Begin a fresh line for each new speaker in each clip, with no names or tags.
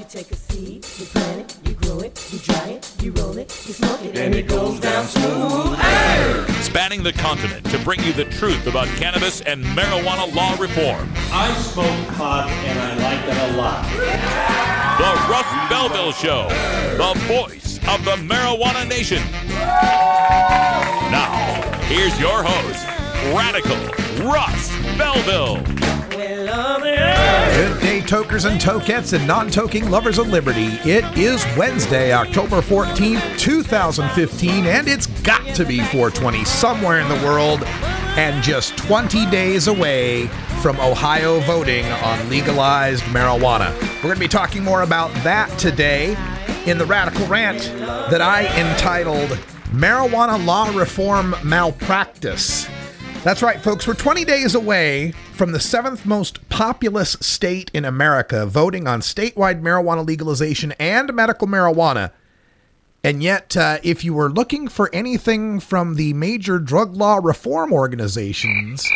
take a seed, you plant it, you grow it, you dry it, you roll it, you smoke it, and it goes down smooth. Hey!
Spanning the continent to bring you the truth about cannabis and marijuana law reform.
I smoke pot and I like it a lot.
The Russ Belville Show, the voice of the marijuana nation. Now, here's your host, Radical Russ Belville.
Good day, tokers and tokettes and non-toking lovers of liberty. It is Wednesday, October 14th, 2015, and it's got to be 420 somewhere in the world, and just 20 days away from Ohio voting on legalized marijuana. We're going to be talking more about that today in the Radical Rant that I entitled Marijuana Law Reform Malpractice. That's right, folks. We're 20 days away from the 7th most populous state in America voting on statewide marijuana legalization and medical marijuana. And yet, if you were looking for anything from the major drug law reform organizations,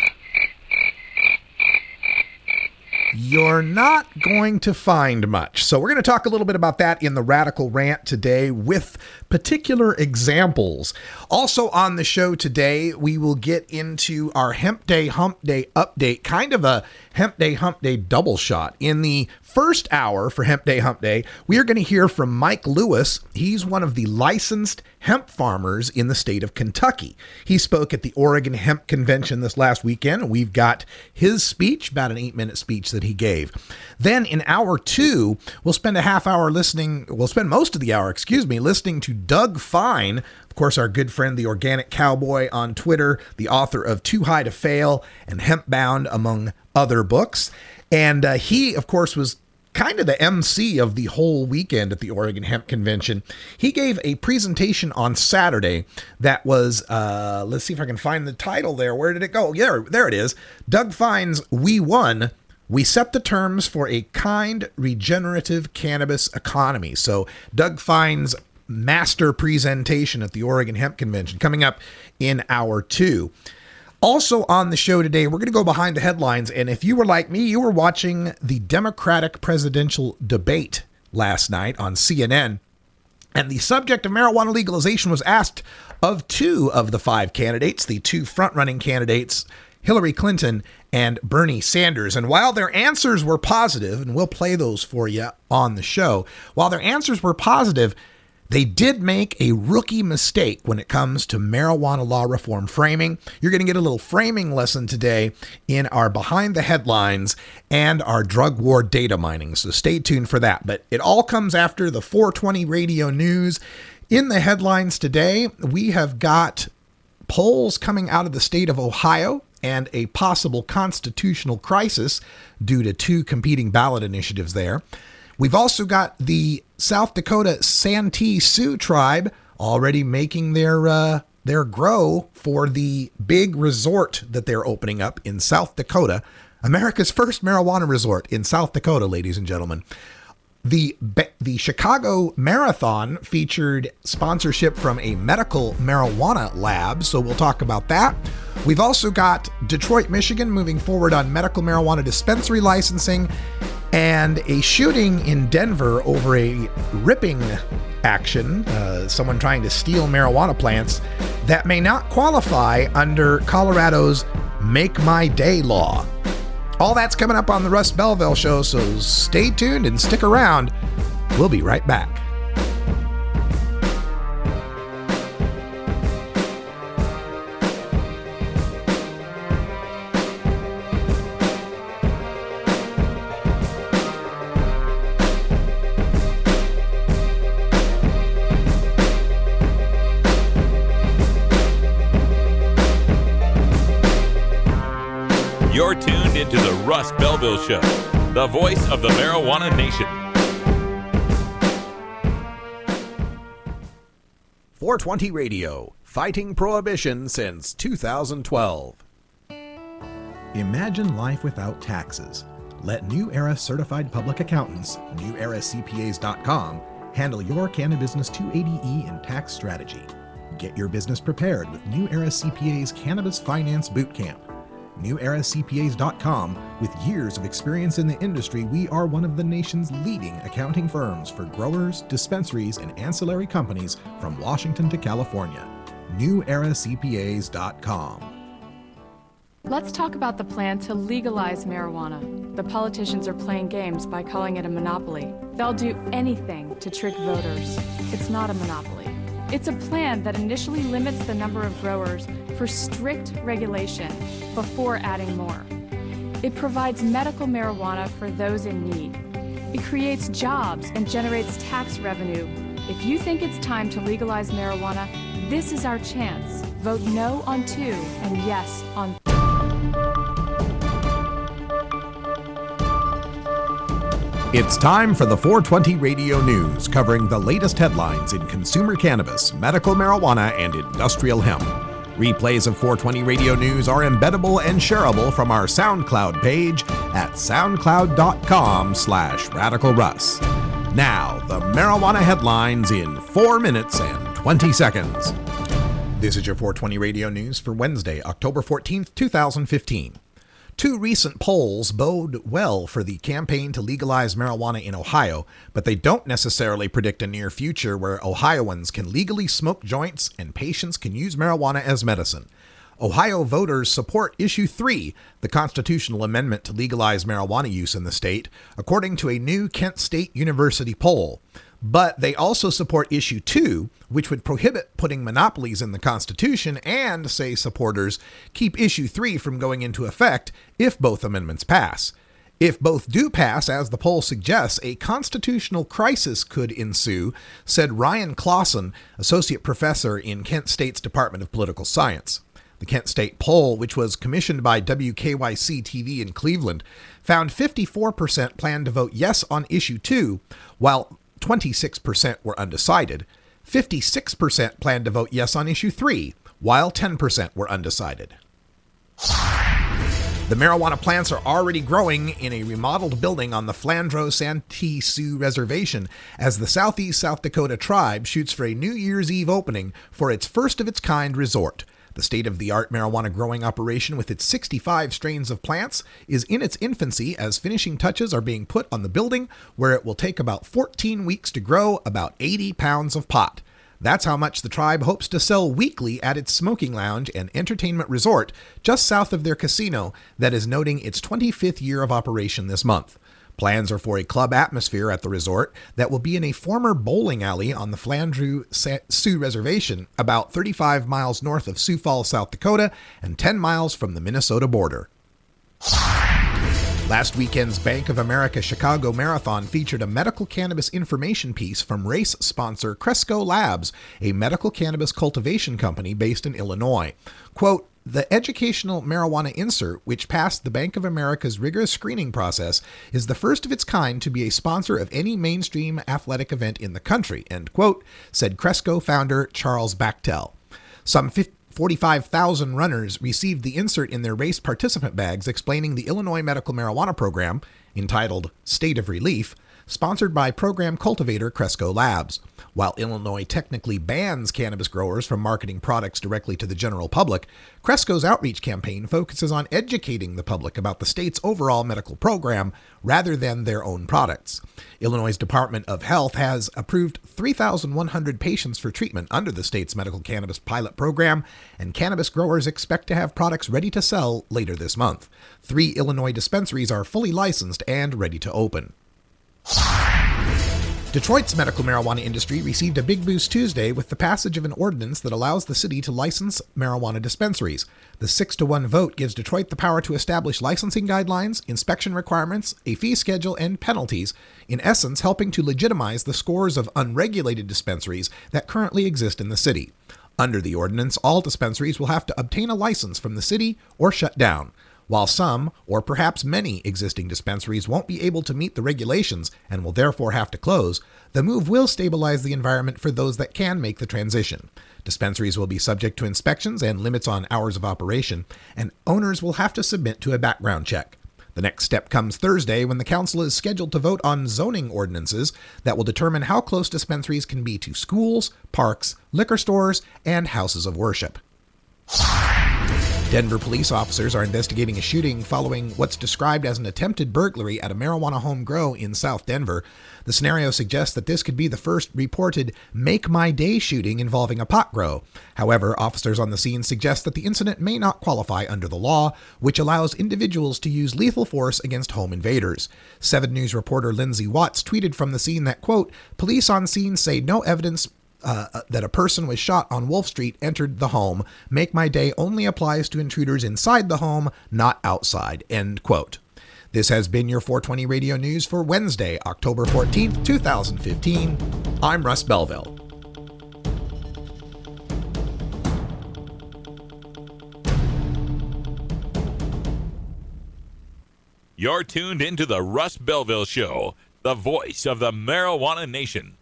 you're not going to find much. So we're going to talk a little bit about that in the Radical Rant today with particular examples. Also on the show today, we will get into our Hemp Day Hump Day update, kind of a Hemp Day Hump Day double shot. In the first hour for Hemp Day Hump Day, we are going to hear from Mike Lewis. He's one of the licensed hemp farmers in the state of Kentucky. He spoke at the Oregon Hemp Convention this last weekend. We've got his speech, about an 8-minute speech that he gave. Then in hour 2, we'll spend most of the hour, listening to Doug Fine, of course, our good friend, the Organic Cowboy on Twitter, the author of Too High to Fail and Hempbound, among other books. And he, of course, was kind of the MC of the whole weekend at the Oregon Hemp Convention. He gave a presentation on Saturday that was, let's see if I can find the title there. Where did it go? Yeah, there it is. Doug Fine's We Won. We set the terms for a kind, regenerative cannabis economy. So Doug Fine's master presentation at the Oregon Hemp Convention coming up in hour 2. Also on the show today, we're going to go behind the headlines. And if you were like me, you were watching the Democratic presidential debate last night on CNN. And the subject of marijuana legalization was asked of 2 of the 5 candidates, the 2 front-running candidates, Hillary Clinton and Bernie Sanders. And while their answers were positive, and we'll play those for you on the show, while their answers were positive, they did make a rookie mistake when it comes to marijuana law reform framing. You're going to get a little framing lesson today in our Behind the Headlines and our drug war data mining. So stay tuned for that. But it all comes after the 420 radio news. In the headlines today, we have got polls coming out of the state of Ohio and a possible constitutional crisis due to 2 competing ballot initiatives there. We've also got the South Dakota Santee Sioux tribe already making their grow for the big resort that they're opening up in South Dakota, America's first marijuana resort in South Dakota, ladies and gentlemen. The Chicago Marathon featured sponsorship from a medical marijuana lab, so we'll talk about that. We've also got Detroit, Michigan moving forward on medical marijuana dispensary licensing, and a shooting in Denver over a ripping action, someone trying to steal marijuana plants that may not qualify under Colorado's Make My Day law. All that's coming up on the Russ Belville Show, so stay tuned and stick around. We'll be right back.
You're tuned into the Russ Belville Show, the voice of the marijuana nation.
420 Radio, fighting prohibition since 2012. Imagine life without taxes. Let New Era Certified Public Accountants, NewEraCPAs.com, handle your Cannabis 280E and tax strategy. Get your business prepared with New Era CPA's Cannabis Finance Bootcamp. NewEraCPAs.com With years of experience in the industry, we are one of the nation's leading accounting firms for growers, dispensaries, and ancillary companies from Washington to California. NewEraCPAs.com.
Let's talk about the plan to legalize marijuana. The politicians are playing games by calling it a monopoly. They'll do anything to trick voters. It's not a monopoly. It's a plan that initially limits the number of growers for strict regulation before adding more. It provides medical marijuana for those in need. It creates jobs and generates tax revenue. If you think it's time to legalize marijuana, this is our chance. Vote no on 2 and yes on 3.
It's time for the 420 Radio News, covering the latest headlines in consumer cannabis, medical marijuana, and industrial hemp. Replays of 420 Radio News are embeddable and shareable from our SoundCloud page at soundcloud.com/RadicalRuss. Now, the marijuana headlines in 4 minutes and 20 seconds. This is your 420 Radio News for Wednesday, October 14th, 2015. 2 recent polls bode well for the campaign to legalize marijuana in Ohio, but they don't necessarily predict a near future where Ohioans can legally smoke joints and patients can use marijuana as medicine. Ohio voters support Issue 3, the constitutional amendment to legalize marijuana use in the state, according to a new Kent State University poll. But they also support Issue 2, which would prohibit putting monopolies in the Constitution and, say supporters, keep Issue 3 from going into effect if both amendments pass. If both do pass, as the poll suggests, a constitutional crisis could ensue, said Ryan Clausen, associate professor in Kent State's Department of Political Science. The Kent State poll, which was commissioned by WKYC-TV in Cleveland, found 54% planned to vote yes on Issue 2, while 26% were undecided. 56% planned to vote yes on Issue 3, while 10% were undecided. The marijuana plants are already growing in a remodeled building on the Flandreau-Santee Sioux Reservation as the Southeast South Dakota tribe shoots for a New Year's Eve opening for its first-of-its-kind resort. The state-of-the-art marijuana growing operation with its 65 strains of plants is in its infancy as finishing touches are being put on the building, where it will take about 14 weeks to grow about 80 pounds of pot. That's how much the tribe hopes to sell weekly at its smoking lounge and entertainment resort just south of their casino that is noting its 25th year of operation this month. Plans are for a club atmosphere at the resort that will be in a former bowling alley on the Flandreau-Sioux Reservation, about 35 miles north of Sioux Falls, South Dakota, and 10 miles from the Minnesota border. Last weekend's Bank of America Chicago Marathon featured a medical cannabis information piece from race sponsor Cresco Labs, a medical cannabis cultivation company based in Illinois. Quote, "The educational marijuana insert, which passed the Bank of America's rigorous screening process, is the first of its kind to be a sponsor of any mainstream athletic event in the country," end quote, said Cresco founder Charles Bachtel. Some 45,000 runners received the insert in their race participant bags, explaining the Illinois medical marijuana program, entitled State of Relief, sponsored by program cultivator Cresco Labs. While Illinois technically bans cannabis growers from marketing products directly to the general public, Cresco's outreach campaign focuses on educating the public about the state's overall medical program rather than their own products. Illinois' Department of Health has approved 3,100 patients for treatment under the state's medical cannabis pilot program, and cannabis growers expect to have products ready to sell later this month. 3 Illinois dispensaries are fully licensed and ready to open. Detroit's medical marijuana industry received a big boost Tuesday with the passage of an ordinance that allows the city to license marijuana dispensaries. The 6-to-1 vote gives Detroit the power to establish licensing guidelines, inspection requirements, a fee schedule, and penalties, in essence helping to legitimize the scores of unregulated dispensaries that currently exist in the city. Under the ordinance, all dispensaries will have to obtain a license from the city or shut down. While some, or perhaps many, existing dispensaries won't be able to meet the regulations and will therefore have to close, the move will stabilize the environment for those that can make the transition. Dispensaries will be subject to inspections and limits on hours of operation, and owners will have to submit to a background check. The next step comes Thursday when the council is scheduled to vote on zoning ordinances that will determine how close dispensaries can be to schools, parks, liquor stores, and houses of worship. Denver police officers are investigating a shooting following what's described as an attempted burglary at a marijuana home grow in South Denver. The scenario suggests that this could be the first reported Make My Day shooting involving a pot grow. However, officers on the scene suggest that the incident may not qualify under the law, which allows individuals to use lethal force against home invaders. 7 News reporter Lindsay Watts tweeted from the scene that, quote, police on scene say no evidence that a person was shot on Wolf Street entered the home. Make My Day only applies to intruders inside the home, not outside, end quote. This has been your 420 Radio News for Wednesday, October 14th, 2015. I'm Russ Belville.
You're tuned into the Russ Belville Show, the voice of the marijuana nation.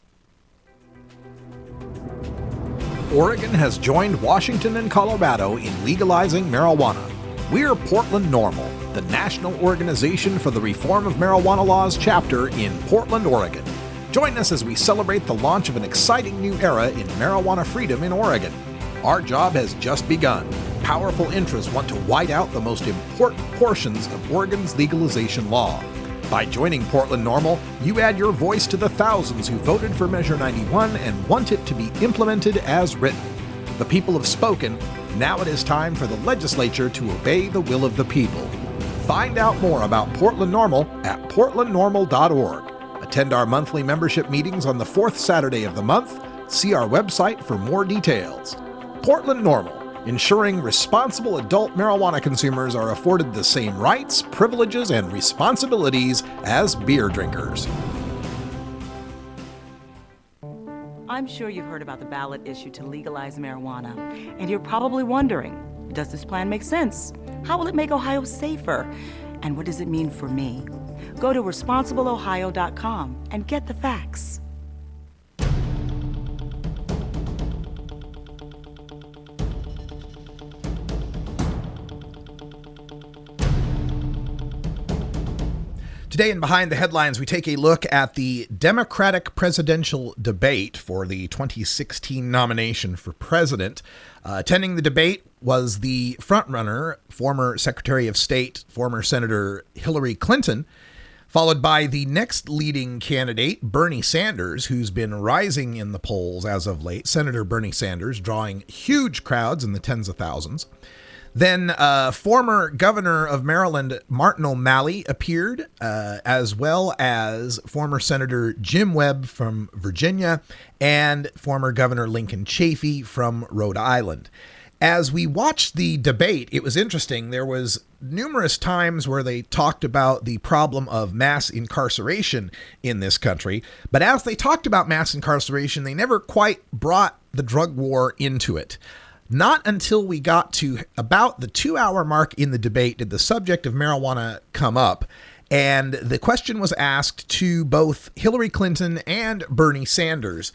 Oregon has joined Washington and Colorado in legalizing marijuana. We're Portland NORML, the National Organization for the Reform of Marijuana Laws chapter in Portland, Oregon. Join us as we celebrate the launch of an exciting new era in marijuana freedom in Oregon. Our job has just begun. Powerful interests want to white out the most important portions of Oregon's legalization law. By joining Portland NORML, you add your voice to the thousands who voted for Measure 91 and want it to be implemented as written. The people have spoken. Now it is time for the legislature to obey the will of the people. Find out more about Portland NORML at portlandnormal.org. Attend our monthly membership meetings on the 4th Saturday of the month. See our website for more details. Portland NORML, ensuring responsible adult marijuana consumers are afforded the same rights, privileges, and responsibilities as beer drinkers.
I'm sure you've heard about the ballot issue to legalize marijuana, and you're probably wondering, does this plan make sense? How will it make Ohio safer? And what does it mean for me? Go to responsibleohio.com and get the facts.
Today in Behind the Headlines, we take a look at the Democratic presidential debate for the 2016 nomination for president. Attending the debate was the frontrunner, former Secretary of State, former Senator Hillary Clinton, followed by the next leading candidate, Bernie Sanders, who's been rising in the polls as of late. Senator Bernie Sanders drawing huge crowds in the tens of thousands. Then former governor of Maryland, Martin O'Malley, appeared, as well as former Senator Jim Webb from Virginia and former Governor Lincoln Chafee from Rhode Island. As we watched the debate, it was interesting. There was numerous times where they talked about the problem of mass incarceration in this country. But as they talked about mass incarceration, they never quite brought the drug war into it. Not until we got to about the 2-hour mark in the debate did the subject of marijuana come up. And the question was asked to both Hillary Clinton and Bernie Sanders.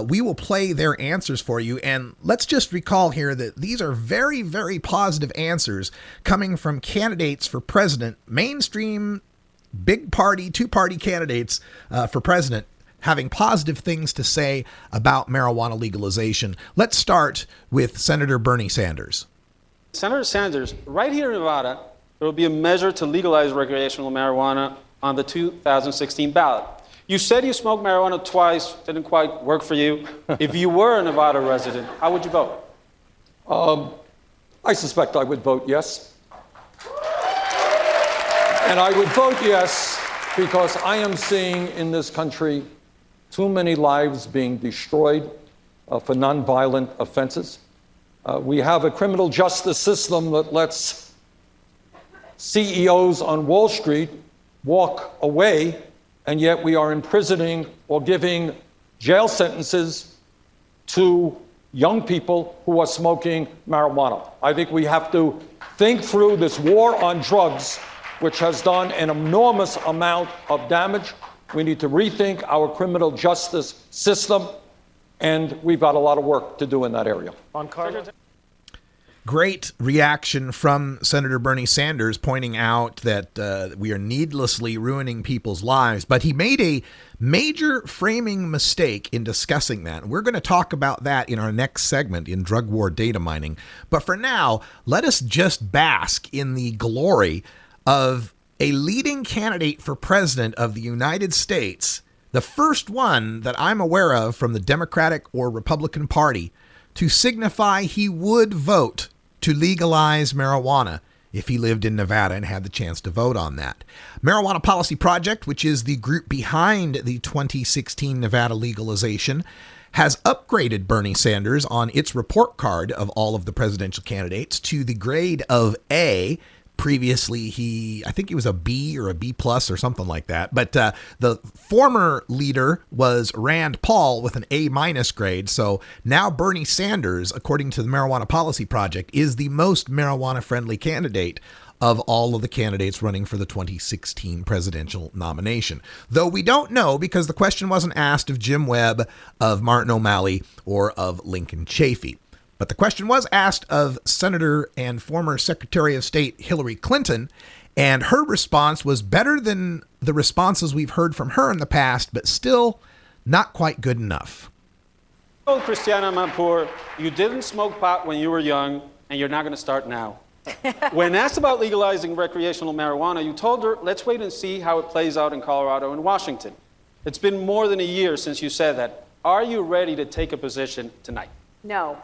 We will play their answers for you. And let's just recall here that these are very, very positive answers coming from candidates for president, mainstream, big party, two-party candidates for president, having positive things to say about marijuana legalization. Let's start with Senator Bernie Sanders.
Senator Sanders, right here in Nevada, there will be a measure to legalize recreational marijuana on the 2016 ballot. You said you smoked marijuana twice, didn't quite work for you. If you were a Nevada resident, how would you vote?
I suspect I would vote yes. And I would vote yes because I am seeing in this country too many lives being destroyed for nonviolent offenses. We have a criminal justice system that lets CEOs on Wall Street walk away, and yet we are imprisoning or giving jail sentences to young people who are smoking marijuana. I think we have to think through this war on drugs, which has done an enormous amount of damage. We need to rethink our criminal justice system, and we've got a lot of work to do in that area.
Great reaction from Senator Bernie Sanders pointing out that we are needlessly ruining people's lives. But he made a major framing mistake in discussing that. We're going to talk about that in our next segment in Drug War Data Mining. But for now, let us just bask in the glory of a leading candidate for president of the United States, the first one that I'm aware of from the Democratic or Republican Party to signify he would vote to legalize marijuana if he lived in Nevada and had the chance to vote on that. Marijuana Policy Project, which is the group behind the 2016 Nevada legalization, has upgraded Bernie Sanders on its report card of all of the presidential candidates to the grade of A. Previously, I think he was a B or a B plus or something like that. But the former leader was Rand Paul with an A minus grade. So now Bernie Sanders, according to the Marijuana Policy Project, is the most marijuana friendly candidate of all of the candidates running for the 2016 presidential nomination. Though we don't know because the question wasn't asked of Jim Webb, of Martin O'Malley, or of Lincoln Chafee. But the question was asked of Senator and former Secretary of State Hillary Clinton, and her response was better than the responses we've heard from her in the past, but still not quite good enough.
Oh, Christiana Amanpour, you didn't smoke pot when you were young, and you're not going to start now. When asked about legalizing recreational marijuana, you told her, let's wait and see how it plays out in Colorado and Washington. It's been more than a year since you said that. Are you ready to take a position tonight?
No.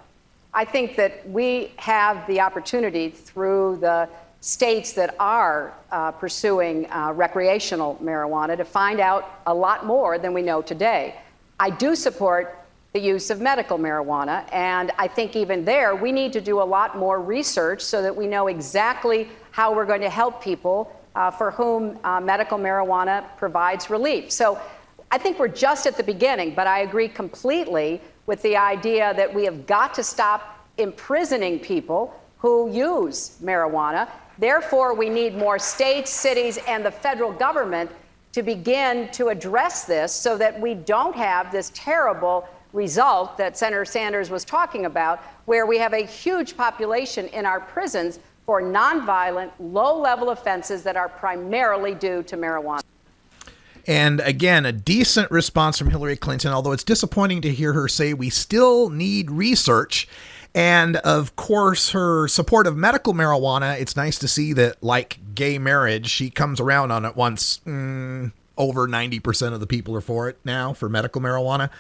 I think that we have the opportunity through the states that are pursuing recreational marijuana to find out a lot more than we know today. I do support the use of medical marijuana, and I think even there we need to do a lot more research so that we know exactly how we're going to help people for whom medical marijuana provides relief. So I think we're just at the beginning, but I agree completely with the idea that we have got to stop imprisoning people who use marijuana. Therefore, we need more states, cities, and the federal government to begin to address this so that we don't have this terrible result that Senator Sanders was talking about, where we have a huge population in our prisons for nonviolent, low-level offenses that are primarily due to marijuana.
And again, a decent response from Hillary Clinton, although it's disappointing to hear her say we still need research. And of course, her support of medical marijuana, it's nice to see that, like gay marriage, she comes around on it once. Over 90% of the people are for it now, for medical marijuana.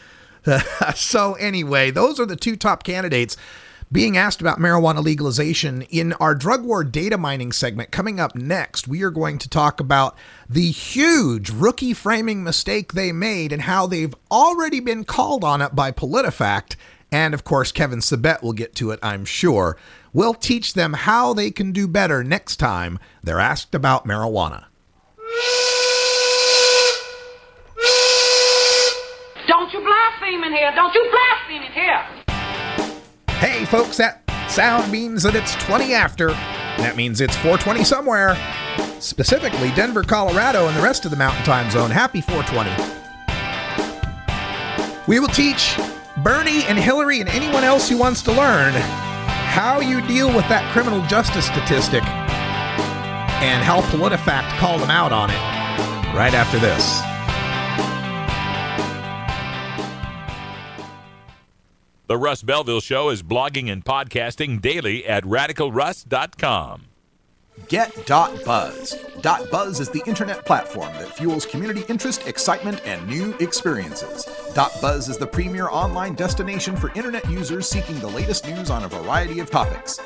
So anyway, those are the two top candidates being asked about marijuana legalization. In our drug war data mining segment coming up next, we are going to talk about the huge rookie framing mistake they made and how they've already been called on it by PolitiFact. And of course, Kevin Sabet will get to it, I'm sure. We'll teach them how they can do better next time they're asked about marijuana.
Don't you blaspheme in here! Don't you blaspheme in here!
Hey folks, that sound means that it's 20 after. That means it's 4:20 somewhere. Specifically Denver, Colorado, and the rest of the Mountain Time Zone. Happy 4:20. We will teach Bernie and Hillary and anyone else who wants to learn how you deal with that criminal justice statistic and how PolitiFact called them out on it right after this.
The Russ Belville Show is blogging and podcasting daily at RadicalRuss.com.
Get.Buzz. .Buzz is the internet platform that fuels community interest, excitement, and new experiences. .Buzz is the premier online destination for internet users seeking the latest news on a variety of topics.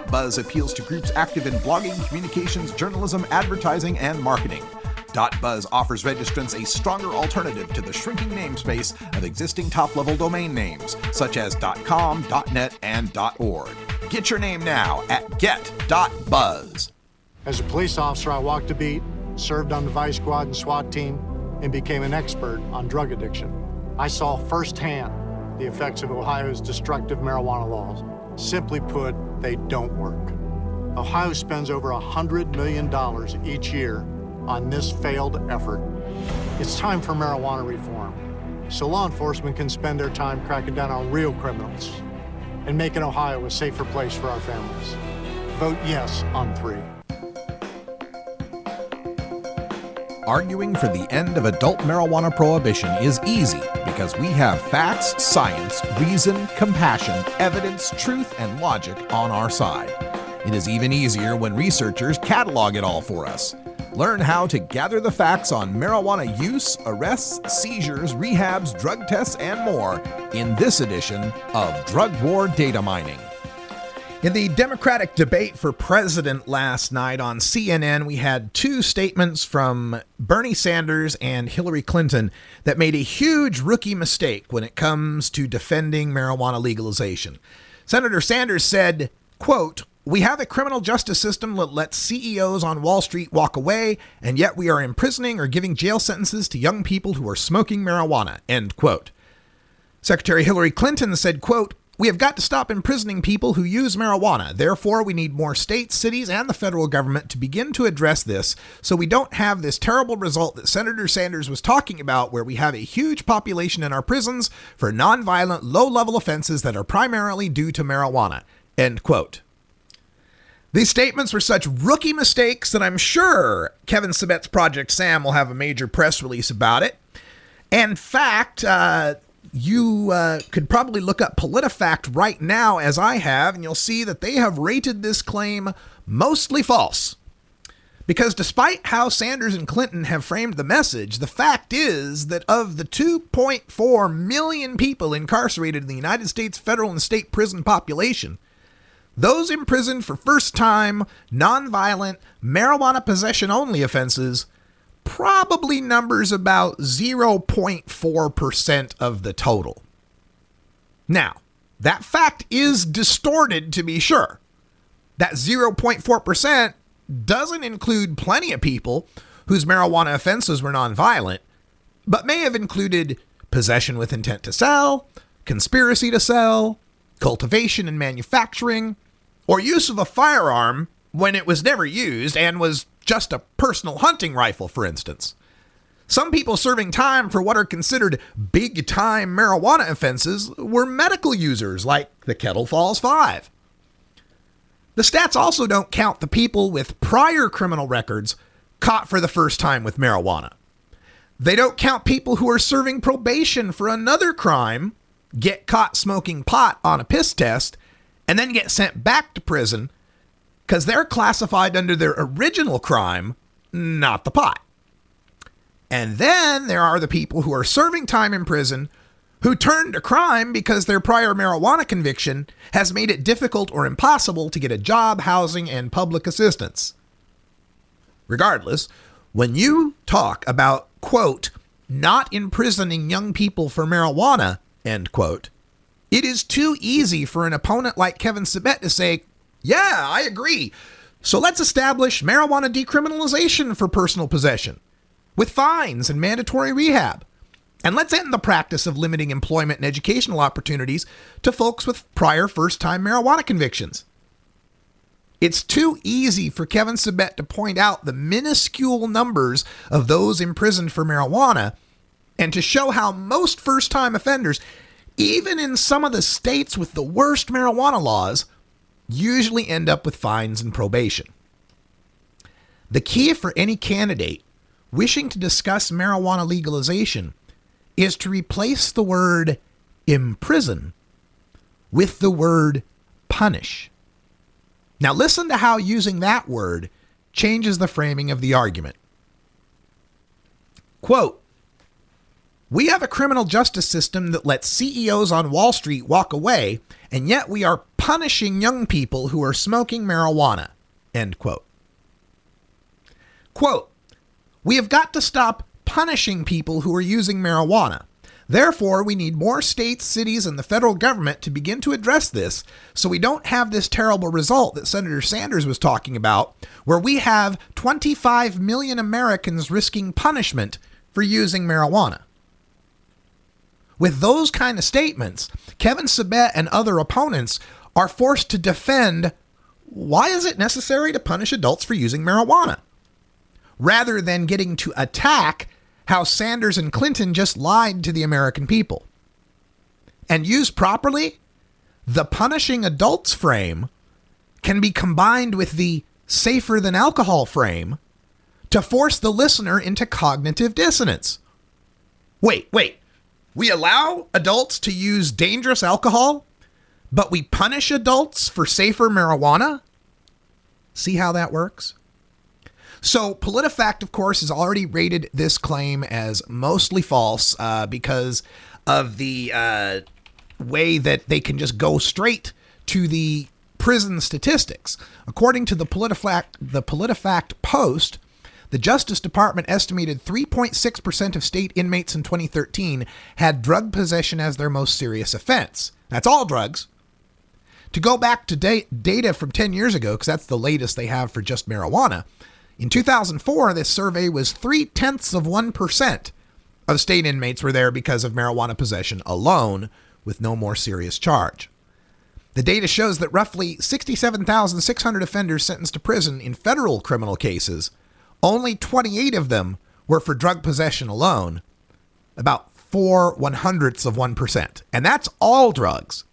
.Buzz appeals to groups active in blogging, communications, journalism, advertising, and marketing. .Buzz offers registrants a stronger alternative to the shrinking namespace of existing top-level domain names, such as .com, .net, and .org. Get your name now at get.buzz.
As a police officer, I walked the beat, served on the Vice Squad and SWAT team, and became an expert on drug addiction. I saw firsthand the effects of Ohio's destructive marijuana laws. Simply put, they don't work. Ohio spends over $100 million each year on this failed effort. It's time for marijuana reform, so law enforcement can spend their time cracking down on real criminals, and making Ohio a safer place for our families. Vote yes on 3.
Arguing for the end of adult marijuana prohibition is easy because we have facts, science, reason, compassion, evidence, truth, and logic on our side. It is even easier when researchers catalog it all for us. Learn how to gather the facts on marijuana use, arrests, seizures, rehabs, drug tests, and more in this edition of Drug War Data Mining.
In the Democratic debate for president last night on CNN, we had two statements from Bernie Sanders and Hillary Clinton that made a huge rookie mistake when it comes to defending marijuana legalization. Senator Sanders said, quote, "We have a criminal justice system that lets CEOs on Wall Street walk away, and yet we are imprisoning or giving jail sentences to young people who are smoking marijuana," end quote. Secretary Hillary Clinton said, quote, "We have got to stop imprisoning people who use marijuana. Therefore, we need more states, cities, and the federal government to begin to address this so we don't have this terrible result that Senator Sanders was talking about, where we have a huge population in our prisons for nonviolent, low-level offenses that are primarily due to marijuana," end quote. These statements were such rookie mistakes that I'm sure Kevin Sabet's Project Sam will have a major press release about it. In fact, you could probably look up PolitiFact right now, as I have, and you'll see that they have rated this claim mostly false. Because despite how Sanders and Clinton have framed the message, the fact is that of the 2.4 million people incarcerated in the United States federal and state prison population, those imprisoned for first-time, nonviolent, marijuana possession-only offenses probably numbers about 0.4% of the total. Now, that fact is distorted, to be sure. That 0.4% doesn't include plenty of people whose marijuana offenses were nonviolent, but may have included possession with intent to sell, conspiracy to sell, cultivation and manufacturing, or use of a firearm when it was never used and was just a personal hunting rifle, for instance. Some people serving time for what are considered big-time marijuana offenses were medical users, like the Kettle Falls Five. The stats also don't count the people with prior criminal records caught for the first time with marijuana. They don't count people who are serving probation for another crime, get caught smoking pot on a piss test, and then get sent back to prison because they're classified under their original crime, not the pot. And then there are the people who are serving time in prison who turned to crime because their prior marijuana conviction has made it difficult or impossible to get a job, housing, and public assistance. Regardless, when you talk about, quote, not imprisoning young people for marijuana, end quote, it is too easy for an opponent like Kevin Sabet to say, yeah, I agree. So let's establish marijuana decriminalization for personal possession with fines and mandatory rehab. And let's end the practice of limiting employment and educational opportunities to folks with prior first-time marijuana convictions. It's too easy for Kevin Sabet to point out the minuscule numbers of those imprisoned for marijuana and to show how most first-time offenders, even in some of the states with the worst marijuana laws, usually end up with fines and probation. The key for any candidate wishing to discuss marijuana legalization is to replace the word imprison with the word punish. Now listen to how using that word changes the framing of the argument. Quote, "We have a criminal justice system that lets CEOs on Wall Street walk away, and yet we are punishing young people who are smoking marijuana," end quote. Quote, "We have got to stop punishing people who are using marijuana. Therefore, we need more states, cities, and the federal government to begin to address this so we don't have this terrible result that Senator Sanders was talking about, where we have 25 million Americans risking punishment for using marijuana." With those kind of statements, Kevin Sabet and other opponents are forced to defend why is it necessary to punish adults for using marijuana, rather than getting to attack how Sanders and Clinton just lied to the American people. And used properly, the punishing adults frame can be combined with the safer than alcohol frame to force the listener into cognitive dissonance. Wait. We allow adults to use dangerous alcohol, but we punish adults for safer marijuana? See how that works? So PolitiFact, of course, has already rated this claim as mostly false because of the way that they can just go straight to the prison statistics. According to the PolitiFact post, the Justice Department estimated 3.6% of state inmates in 2013 had drug possession as their most serious offense. That's all drugs. To go back to data from 10 years ago, because that's the latest they have for just marijuana, in 2004, this survey was 0.3% of state inmates were there because of marijuana possession alone, with no more serious charge. The data shows that roughly 67,600 offenders sentenced to prison in federal criminal cases, only 28 of them were for drug possession alone, about 0.04%. And that's all drugs.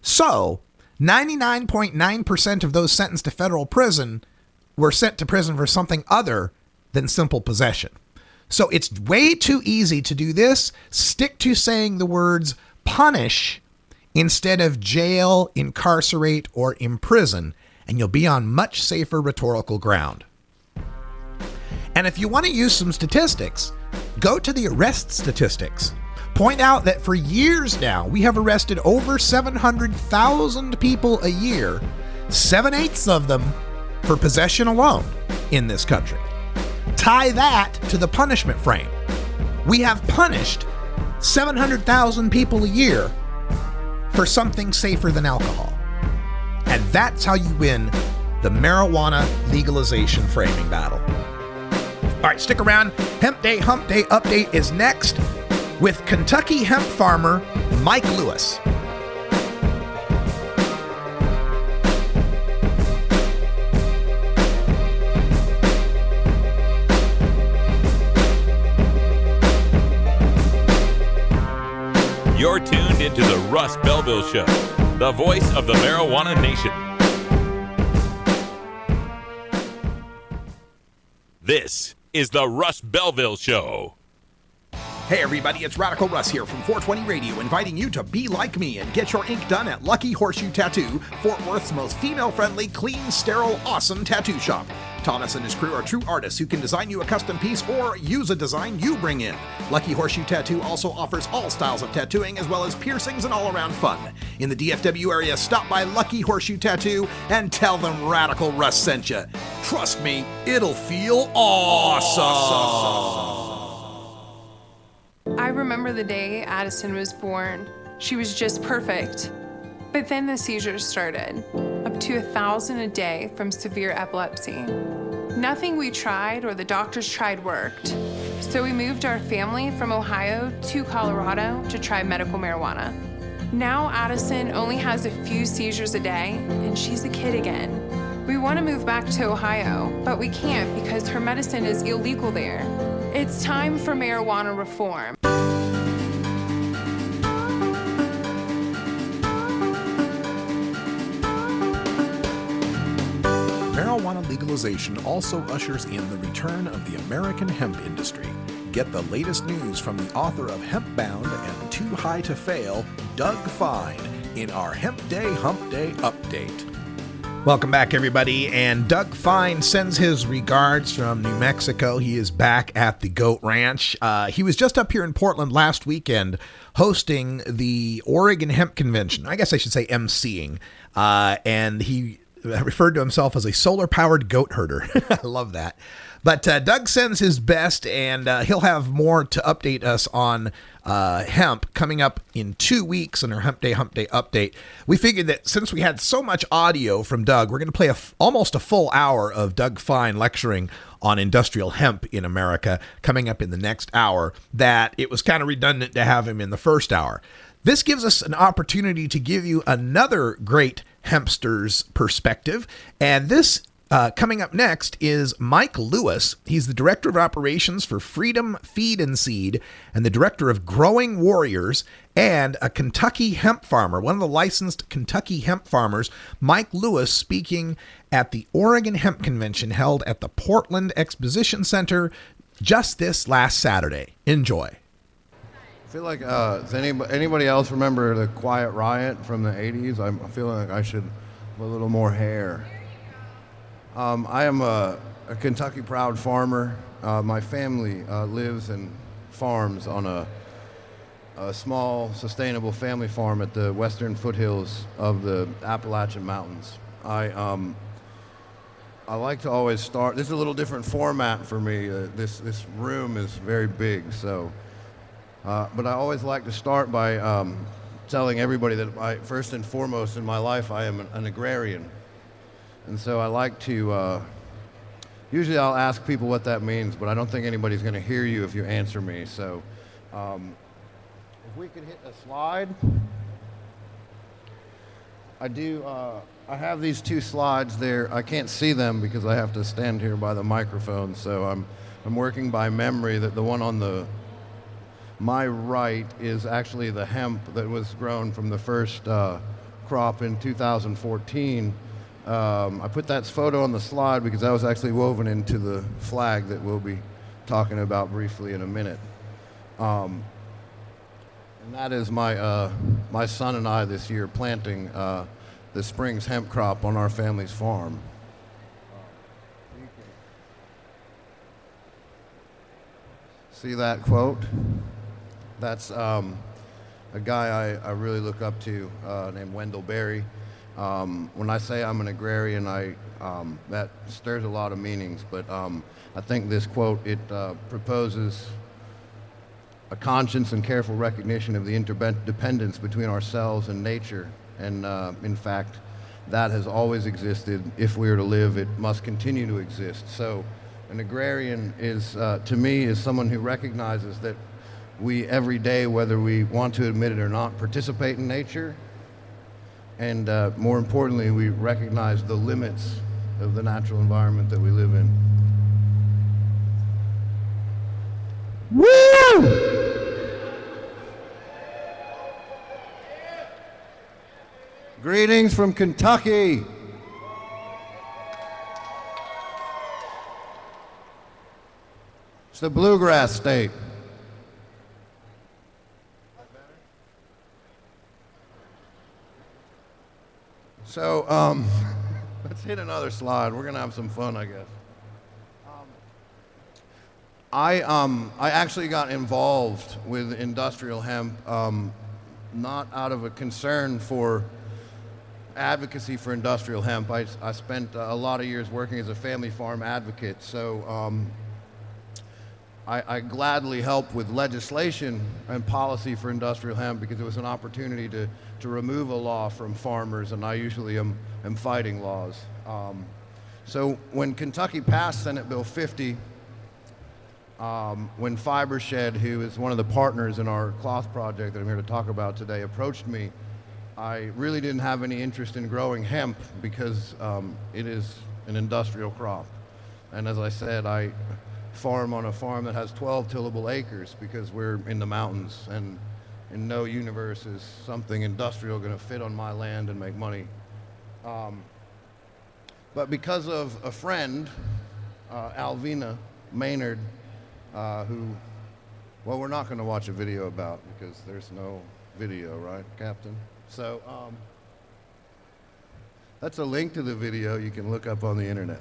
So, 99.9% of those sentenced to federal prison were sent to prison for something other than simple possession. So it's way too easy to do this. Stick to saying the words punish instead of jail, incarcerate, or imprison, and you'll be on much safer rhetorical ground. And if you want to use some statistics, go to the arrest statistics. Point out that for years now, we have arrested over 700,000 people a year, 7/8 of them for possession alone in this country. Tie that to the punishment frame. We have punished 700,000 people a year for something safer than alcohol. And that's how you win the marijuana legalization framing battle. All right, stick around. Hemp Day Hump Day update is next with Kentucky hemp farmer Mike Lewis.
You're tuned into the Russ Belville Show, the voice of the marijuana nation. This is the Russ Belville Show.
Hey everybody, it's Radical Russ here from 420 Radio, inviting you to be like me and get your ink done at Lucky Horseshoe Tattoo, Fort Worth's most female-friendly, clean, sterile, awesome tattoo shop. Thomas and his crew are true artists who can design you a custom piece or use a design you bring in. Lucky Horseshoe Tattoo also offers all styles of tattooing as well as piercings and all-around fun. In the DFW area, stop by Lucky Horseshoe Tattoo and tell them Radical Russ sent you. Trust me, it'll feel awesome.
I remember the day Addison was born. She was just perfect. But then the seizures started, up to 1,000 a day from severe epilepsy. Nothing we tried or the doctors tried worked. So we moved our family from Ohio to Colorado to try medical marijuana. Now Addison only has a few seizures a day, and she's a kid again. We want to move back to Ohio, but we can't because her medicine is illegal there. It's time for marijuana reform.
Marijuana legalization also ushers in the return of the American hemp industry. Get the latest news from the author of Hempbound and Too High to Fail, Doug Fine, in our Hemp Day Hump Day update.
Welcome back, everybody. And Doug Fine sends his regards from New Mexico. He is back at the Goat Ranch. He was just up here in Portland last weekend hosting the Oregon Hemp Convention. I guess I should say emceeing. And he referred to himself as a solar-powered goat herder. I love that. But Doug sends his best, and he'll have more to update us on hemp coming up in 2 weeks in our Hemp Day update. We figured that since we had so much audio from Doug, we're going to play almost a full hour of Doug Fine lecturing on industrial hemp in America coming up in the next hour, that it was kind of redundant to have him in the first hour. This gives us an opportunity to give you another great hempster's perspective, and this Coming up next is Mike Lewis. He's the Director of Operations for Freedom Feed and Seed and the Director of Growing Warriors and a Kentucky hemp farmer, one of the licensed Kentucky hemp farmers. Mike Lewis speaking at the Oregon Hemp Convention held at the Portland Exposition Center just this last Saturday. Enjoy.
I feel like, does anybody else remember the Quiet Riot from the 80s? I'm feeling like I should have a little more hair. I am a Kentucky proud farmer. My family lives and farms on a small, sustainable family farm at the western foothills of the Appalachian Mountains. I like to always start. This is a little different format for me. This room is very big, so. But I always like to start by telling everybody that first and foremost in my life, I am an agrarian. And so I like to, usually I'll ask people what that means, but I don't think anybody's going to hear you if you answer me. So if we could hit a slide. I have these two slides there. I can't see them because I have to stand here by the microphone. So I'm working by memory that the one on my right is actually the hemp that was grown from the first crop in 2014. I put that photo on the slide because that was actually woven into the flag that we'll be talking about briefly in a minute. And that is my son and I this year planting the spring's hemp crop on our family's farm. See that quote? That's a guy I really look up to named Wendell Berry. When I say I'm an agrarian, that stirs a lot of meanings, but I think this quote, it proposes a conscious and careful recognition of the interdependence between ourselves and nature, and in fact, that has always existed. If we are to live, it must continue to exist. So an agrarian is, to me, is someone who recognizes that we every day, whether we want to admit it or not, participate in nature. And more importantly, we recognize the limits of the natural environment that we live in. Woo! Greetings from Kentucky. It's the bluegrass state. So let's hit another slide. We're gonna have some fun, I guess. I actually got involved with industrial hemp, not out of a concern for advocacy for industrial hemp. I spent a lot of years working as a family farm advocate, so I gladly helped with legislation and policy for industrial hemp because it was an opportunity to remove a law from farmers, and I usually am fighting laws. So when Kentucky passed Senate Bill 50, when Fibershed, who is one of the partners in our cloth project that I'm here to talk about today, approached me, I really didn't have any interest in growing hemp because it is an industrial crop. And as I said, I farm on a farm that has 12 tillable acres because we're in the mountains, and in no universe is something industrial going to fit on my land and make money. But because of a friend, Alvina Maynard, who, well, we're not going to watch a video about because there's no video, right, Captain? So that's a link to the video you can look up on the internet.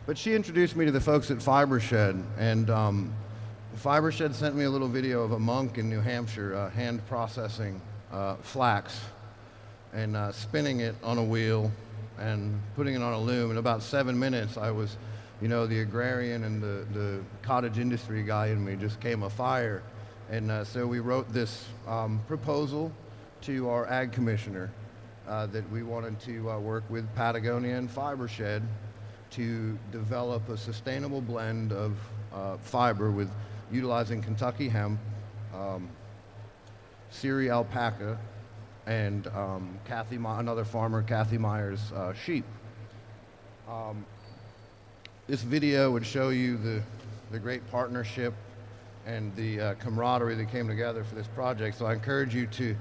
But she introduced me to the folks at Fibershed, and Fibershed sent me a little video of a monk in New Hampshire hand processing flax and spinning it on a wheel and putting it on a loom. In about 7 minutes, I was, you know, the agrarian and the cottage industry guy in me just came afire. And so we wrote this proposal to our ag commissioner that we wanted to work with Patagonia and Fibershed to develop a sustainable blend of fiber with utilizing Kentucky hemp, Syri alpaca, and another farmer, Kathy Meyer's sheep. This video would show you the great partnership and the camaraderie that came together for this project. So I encourage you to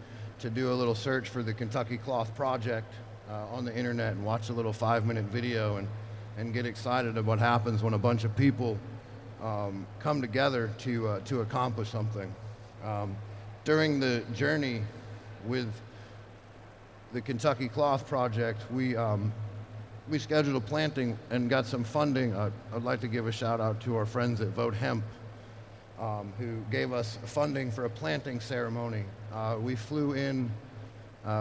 do a little search for the Kentucky Cloth Project on the internet and watch a little 5-minute video and get excited about what happens when a bunch of people come together to accomplish something. During the journey with the Kentucky Cloth Project, we scheduled a planting and got some funding. I'd like to give a shout out to our friends at Vote Hemp, who gave us funding for a planting ceremony. We flew in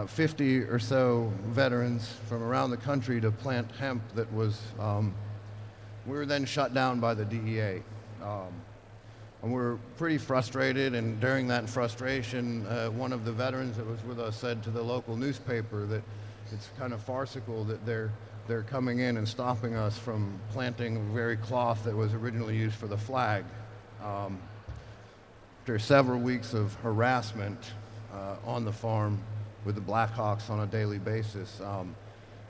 50 or so veterans from around the country to plant hemp that was, we were then shut down by the DEA. And we were pretty frustrated, and during that frustration, one of the veterans that was with us said to the local newspaper that it's kind of farcical that they're coming in and stopping us from planting the very cloth that was originally used for the flag. After several weeks of harassment on the farm with the Blackhawks on a daily basis,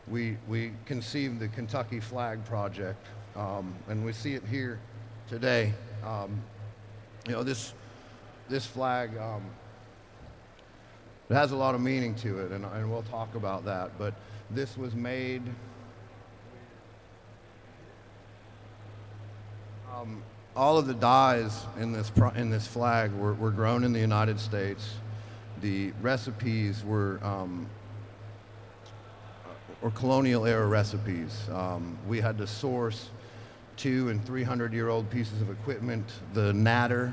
we conceived the Kentucky Flag Project, and we see it here today. You know, this flag, it has a lot of meaning to it, and we'll talk about that, but this was made all of the dyes in this flag were grown in the United States. The recipes were colonial era recipes. We had to source 200- and 300-year-old pieces of equipment. The natter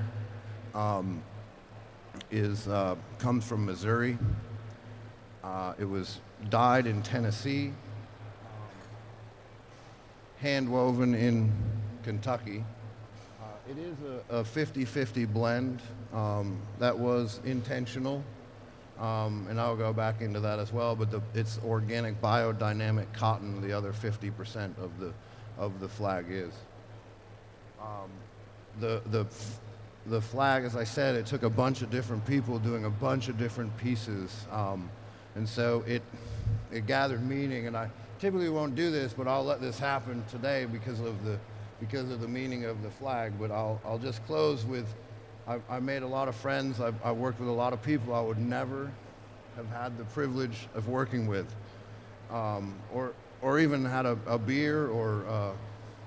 comes from Missouri. It was dyed in Tennessee, hand woven in Kentucky. It is a 50-50 blend that was intentional, and I'll go back into that as well, but it's organic biodynamic cotton, the other 50% of the flag is. The flag, as I said, it took a bunch of different people doing a bunch of different pieces, and so it gathered meaning, and I typically won't do this, but I'll let this happen today because of the meaning of the flag. But I'll just close with, I made a lot of friends. I worked with a lot of people I would never have had the privilege of working with, or even had a beer or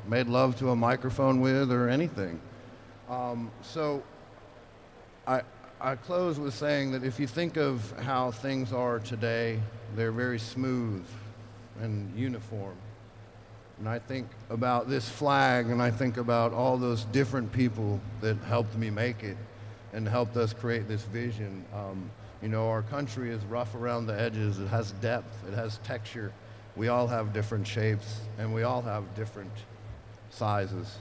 made love to a microphone with or anything. So I close with saying that if you think of how things are today, they're very smooth and uniform. And I think about this flag, and I think about all those different people that helped me make it and helped us create this vision. You know, our country is rough around the edges. It has depth. It has texture. We all have different shapes, and we all have different sizes.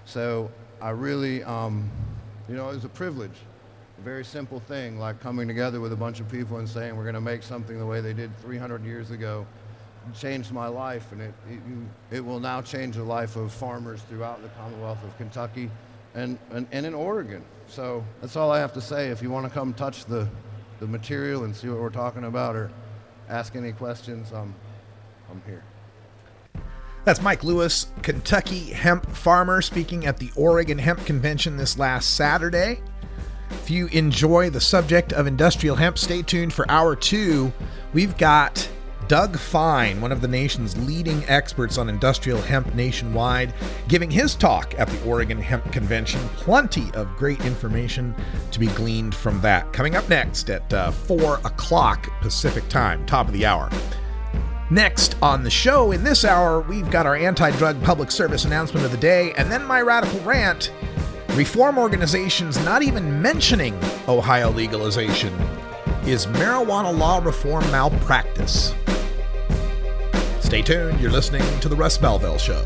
So I really, you know, it was a privilege. A very simple thing, like coming together with a bunch of people and saying we're going to make something the way they did 300 years ago. Changed my life, and it will now change the life of farmers throughout the Commonwealth of Kentucky and in Oregon. So that's all I have to say. If you want to come touch the material and see what we're talking about or ask any questions, I'm here.
That's Mike Lewis, Kentucky hemp farmer, speaking at the Oregon Hemp Convention this last Saturday. If you enjoy the subject of industrial hemp, stay tuned for Hour 2. We've got Doug Fine, one of the nation's leading experts on industrial hemp nationwide, giving his talk at the Oregon Hemp Convention. Plenty of great information to be gleaned from that. Coming up next at 4 o'clock Pacific time, top of the hour. Next on the show in this hour, we've got our anti-drug public service announcement of the day, and then my radical rant. Reform organizations not even mentioning Ohio legalization. Is marijuana law reform malpractice? Stay tuned. You're listening to The Russ Belville Show.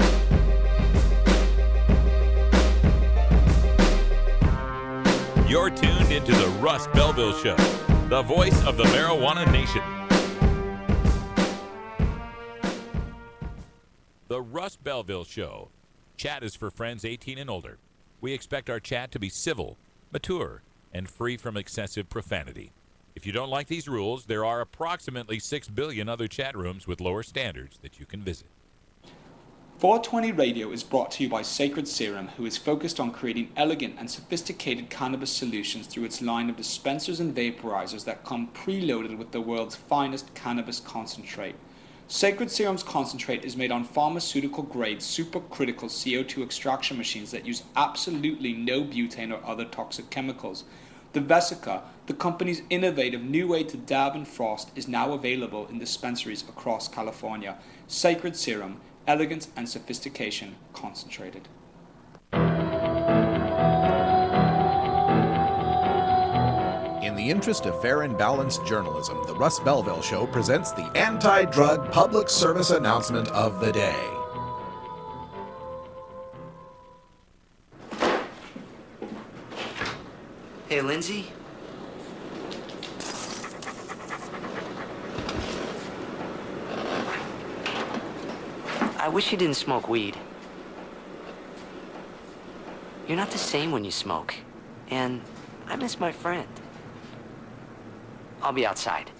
You're tuned into The Russ Belville Show, the voice of the marijuana nation. The Russ Belville Show. Chat is for friends 18 and older. We expect our chat to be civil, mature, and free from excessive profanity. If you don't like these rules, there are approximately 6 billion other chat rooms with lower standards that you can visit.
420 Radio is brought to you by Sacred Serum, who is focused on creating elegant and sophisticated cannabis solutions through its line of dispensers and vaporizers that come preloaded with the world's finest cannabis concentrate. Sacred Serum's concentrate is made on pharmaceutical-grade supercritical CO2 extraction machines that use absolutely no butane or other toxic chemicals. The Vesica, the company's innovative new way to dab and frost, is now available in dispensaries across California. Sacred Serum, elegance and sophistication concentrated.
In the interest of fair and balanced journalism, the Russ Belville Show presents the anti-drug public service announcement of the day.
Hey, Lindsay. I wish you didn't smoke weed. You're not the same when you smoke. And I miss my friend. I'll be outside.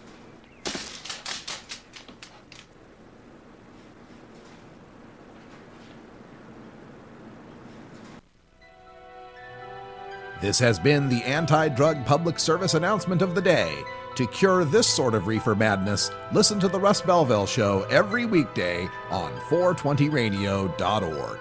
This has been the anti-drug public service announcement of the day. To cure this sort of reefer madness, listen to the Russ Belville Show every weekday on 420radio.org.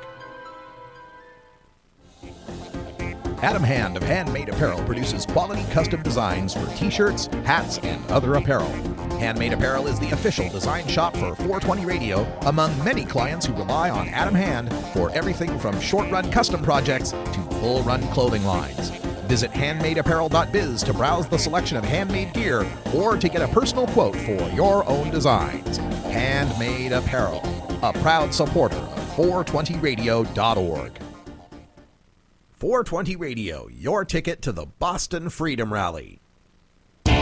Adam Hand of Handmade Apparel produces quality custom designs for t-shirts, hats, and other apparel. Handmade Apparel is the official design shop for 420 Radio, among many clients who rely on Adam Hand for everything from short-run custom projects to full-run clothing lines. Visit handmadeapparel.biz to browse the selection of handmade gear or to get a personal quote for your own designs. Handmade Apparel, a proud supporter of 420radio.org. 420 Radio, your ticket to the Boston Freedom Rally.
We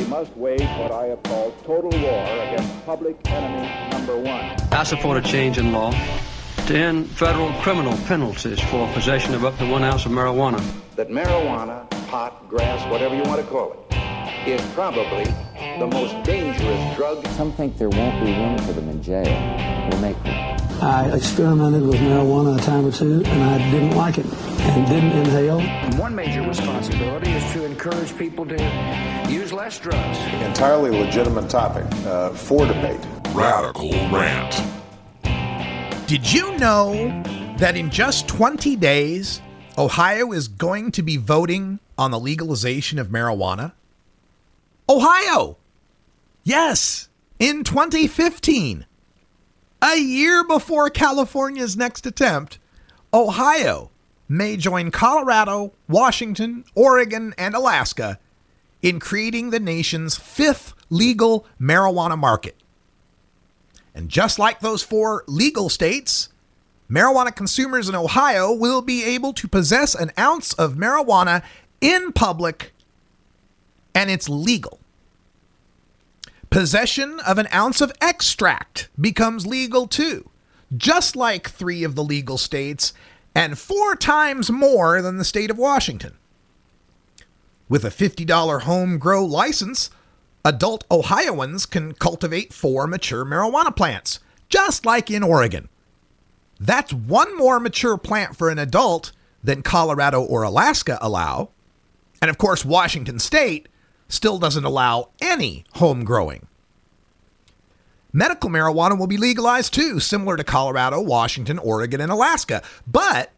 must wage what I have called total war against public enemy number one.
I support a change in law to end federal criminal penalties for possession of up to 1 ounce of marijuana.
That marijuana, pot, grass, whatever you want to call it, is probably the most dangerous drug.
Some think there won't be room for them in jail. We'll make them.
I experimented with marijuana a time or two, and I didn't like it and didn't inhale.
One major responsibility is to encourage people to use less drugs.
Entirely legitimate topic for debate.
Radical Rant. Did you know that in just 20 days, Ohio is going to be voting on the legalization of marijuana? Ohio! Yes, in 2015. A year before California's next attempt, Ohio may join Colorado, Washington, Oregon, and Alaska in creating the nation's 5th legal marijuana market. And just like those 4 legal states, marijuana consumers in Ohio will be able to possess an ounce of marijuana in public, and it's legal. Possession of an ounce of extract becomes legal too, just like 3 of the legal states and 4 times more than the state of Washington. With a $50 home grow license, adult Ohioans can cultivate 4 mature marijuana plants, just like in Oregon. That's 1 more mature plant for an adult than Colorado or Alaska allow. And of course, Washington State still doesn't allow any home growing. Medical marijuana will be legalized too, similar to Colorado, Washington, Oregon, and Alaska. But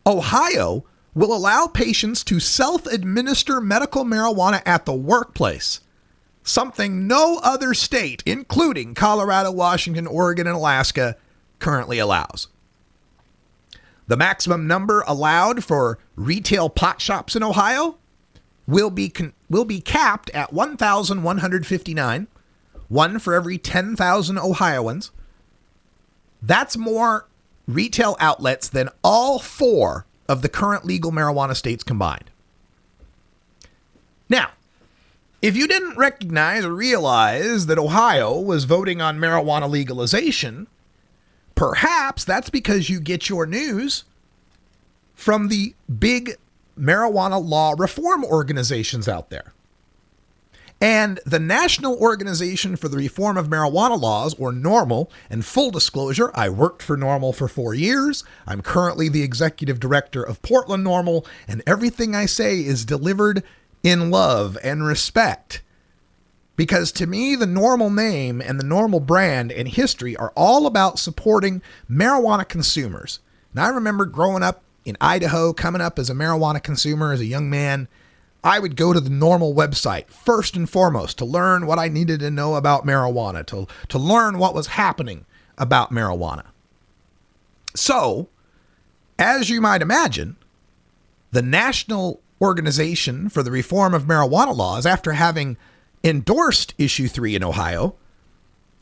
Ohio will allow patients to self-administer medical marijuana at the workplace, something no other state, including Colorado, Washington, Oregon, and Alaska, currently allows. The maximum number allowed for retail pot shops in Ohio will be capped at 1,159, 1 for every 10,000 Ohioans. That's more retail outlets than all 4 of the current legal marijuana states combined. Now, if you didn't recognize or realize that Ohio was voting on marijuana legalization, perhaps that's because you get your news from the big marijuana law reform organizations out there. And the National Organization for the Reform of Marijuana Laws, or NORML, and full disclosure, I worked for NORML for 4 years. I'm currently the executive director of Portland NORML, and everything I say is delivered in love and respect. Because to me, the NORML name and the NORML brand and history are all about supporting marijuana consumers. And I remember growing up in Idaho, coming up as a marijuana consumer as a young man, I would go to the NORML website first and foremost to learn what I needed to know about marijuana, to learn what was happening about marijuana. So, as you might imagine, the National Organization for the Reform of Marijuana Laws, after having endorsed Issue 3 in Ohio,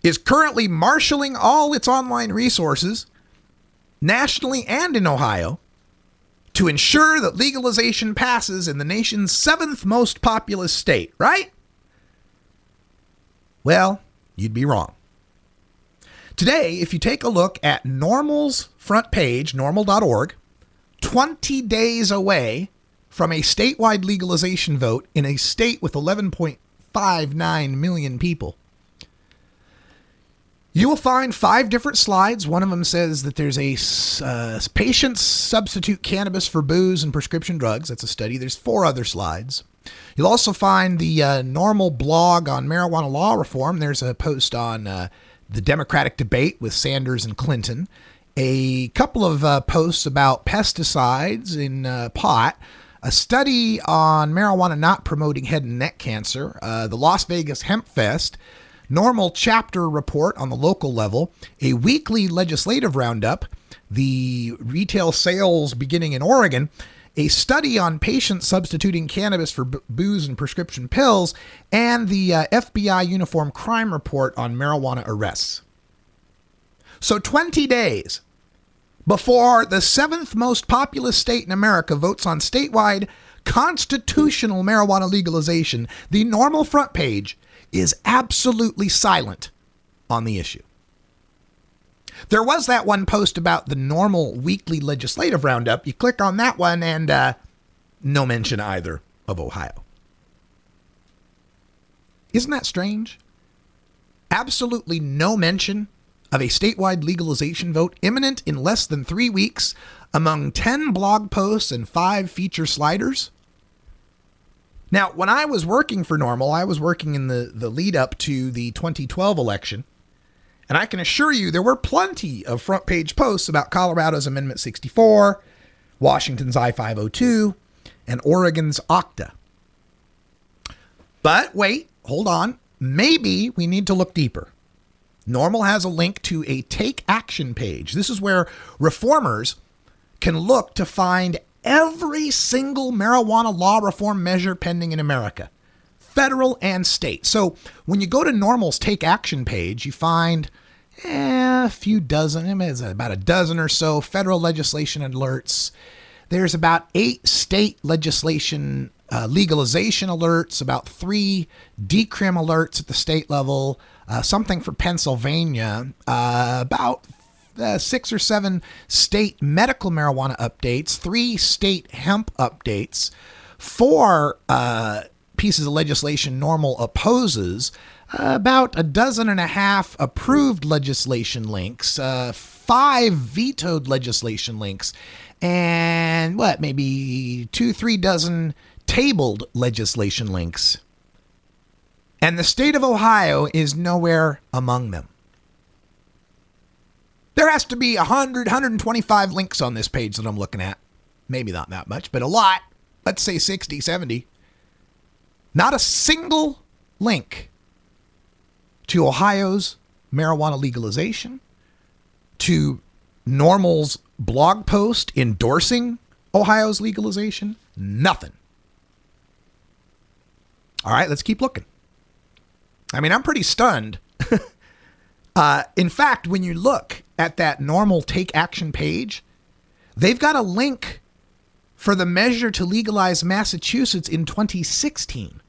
is currently marshaling all its online resources nationally and in Ohio to ensure that legalization passes in the nation's 7th most populous state, right? Well, you'd be wrong. Today, if you take a look at NORML's front page, norml.org, 20 days away from a statewide legalization vote in a state with 11.59 million people, you will find 5 different slides. One of them says that there's a patients substitute cannabis for booze and prescription drugs. That's a study. There's 4 other slides. You'll also find the NORML blog on marijuana law reform. There's a post on the Democratic debate with Sanders and Clinton. A couple of posts about pesticides in pot. A study on marijuana not promoting head and neck cancer. The Las Vegas Hemp Fest. NORML chapter report on the local level, a weekly legislative roundup, the retail sales beginning in Oregon, a study on patients substituting cannabis for booze and prescription pills, and the FBI uniform crime report on marijuana arrests. So 20 days before the 7th most populous state in America votes on statewide constitutional marijuana legalization, the NORML front page is absolutely silent on the issue. There was that one post about the NORML weekly legislative roundup. You click on that one and no mention either of Ohio. Isn't that strange? Absolutely no mention of a statewide legalization vote imminent in less than 3 weeks among 10 blog posts and 5 feature sliders. Now, when I was working for NORML, I was working in the lead up to the 2012 election, and I can assure you there were plenty of front page posts about Colorado's Amendment 64, Washington's I-502, and Oregon's OCTA. But wait, hold on. Maybe we need to look deeper. NORML has a link to a Take Action page. This is where reformers can look to find every single marijuana law reform measure pending in America, federal and state. So when you go to NORML's Take Action page, you find a few dozen, it's about a dozen or so federal legislation alerts. There's about 8 state legislation legalization alerts, about 3 decrim alerts at the state level, something for Pennsylvania, about 6 or 7 state medical marijuana updates, 3 state hemp updates, 4 pieces of legislation NORML opposes, about 12.5 approved legislation links, 5 vetoed legislation links, and maybe 2-3 dozen tabled legislation links. And the state of Ohio is nowhere among them. There has to be 100, 125 links on this page that I'm looking at. Maybe not that much, but a lot. Let's say 60, 70. Not a single link to Ohio's marijuana legalization, to NORML's blog post endorsing Ohio's legalization. Nothing. All right, let's keep looking. I mean, I'm pretty stunned. In fact, when you look at that NORML Take Action page, they've got a link for the measure to legalize Massachusetts in 2016.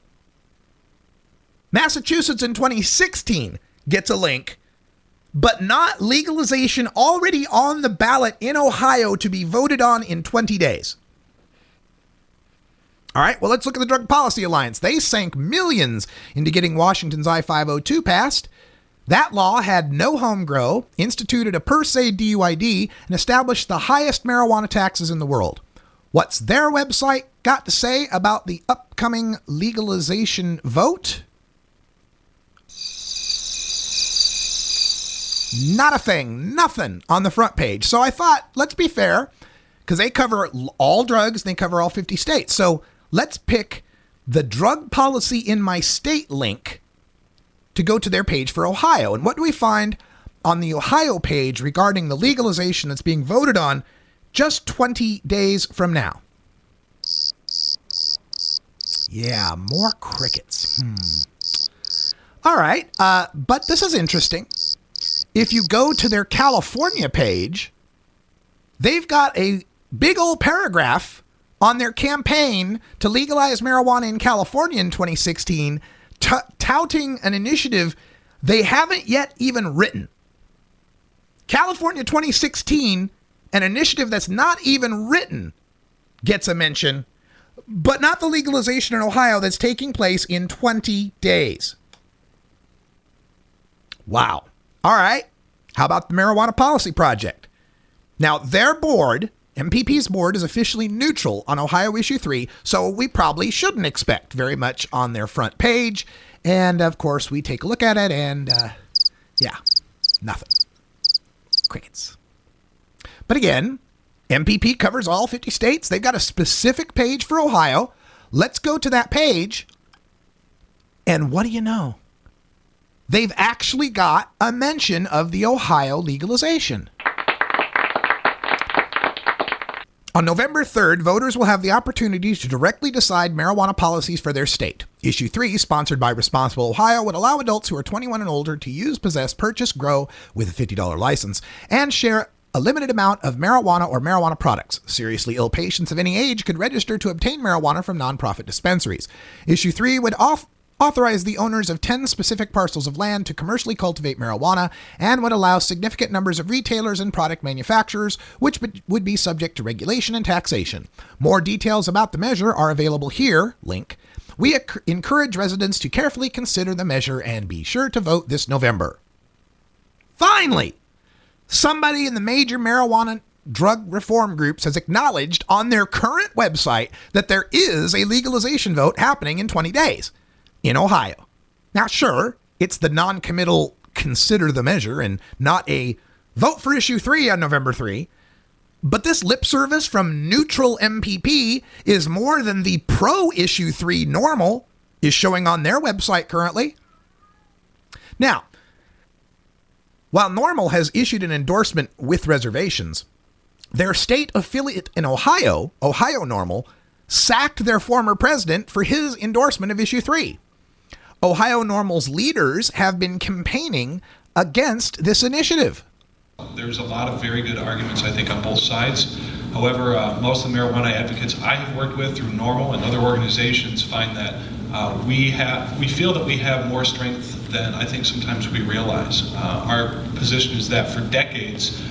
Massachusetts in 2016 gets a link, but not legalization already on the ballot in Ohio to be voted on in 20 days. All right, well, let's look at the Drug Policy Alliance. They sank millions into getting Washington's I-502 passed. That law had no home grow, instituted a per se DUID, and established the highest marijuana taxes in the world. What's their website got to say about the upcoming legalization vote? Not a thing, nothing on the front page. So I thought, let's be fair, because they cover all drugs, they cover all 50 states. So let's pick the drug policy in my state link to go to their page for Ohio. And what do we find on the Ohio page regarding the legalization that's being voted on just 20 days from now? Yeah, more crickets. All right, but this is interesting. If you go to their California page, they've got a big old paragraph on their campaign to legalize marijuana in California in 2016, touting an initiative they haven't yet even written. California 2016, an initiative that's not even written, gets a mention, but not the legalization in Ohio that's taking place in 20 days. Wow. All right. How about the Marijuana Policy Project? Now, their board, MPP's board, is officially neutral on Ohio Issue 3, so we probably shouldn't expect very much on their front page. And, of course, we take a look at it and, yeah, nothing. Crickets. But again, MPP covers all 50 states. They've got a specific page for Ohio. Let's go to that page. And what do you know? They've actually got a mention of the Ohio legalization. On November 3rd, voters will have the opportunity to directly decide marijuana policies for their state. Issue 3, sponsored by Responsible Ohio, would allow adults who are 21 and older to use, possess, purchase, grow with a $50 license, and share a limited amount of marijuana or marijuana products. Seriously ill patients of any age could register to obtain marijuana from nonprofit dispensaries. Issue 3 would authorize the owners of 10 specific parcels of land to commercially cultivate marijuana and would allow significant numbers of retailers and product manufacturers, which would be subject to regulation and taxation. More details about the measure are available here, link. We encourage residents to carefully consider the measure and be sure to vote this November. Finally, somebody in the major marijuana drug reform groups has acknowledged on their current website that there is a legalization vote happening in 20 days. In Ohio. Now, sure, it's the non-committal consider the measure and not a vote for issue 3 on November 3. But this lip service from neutral MPP is more than the pro issue 3 normal is showing on their website currently. Now, while Normal has issued an endorsement with reservations, their state affiliate in Ohio, Ohio Normal, sacked their former president for his endorsement of issue 3. Ohio Normal's leaders have been campaigning against this initiative.
There's a lot of very good arguments, I think, on both sides. However, most of the marijuana advocates I have worked with through Normal and other organizations find that we feel that we have more strength than I think sometimes we realize. Our position is that for decades,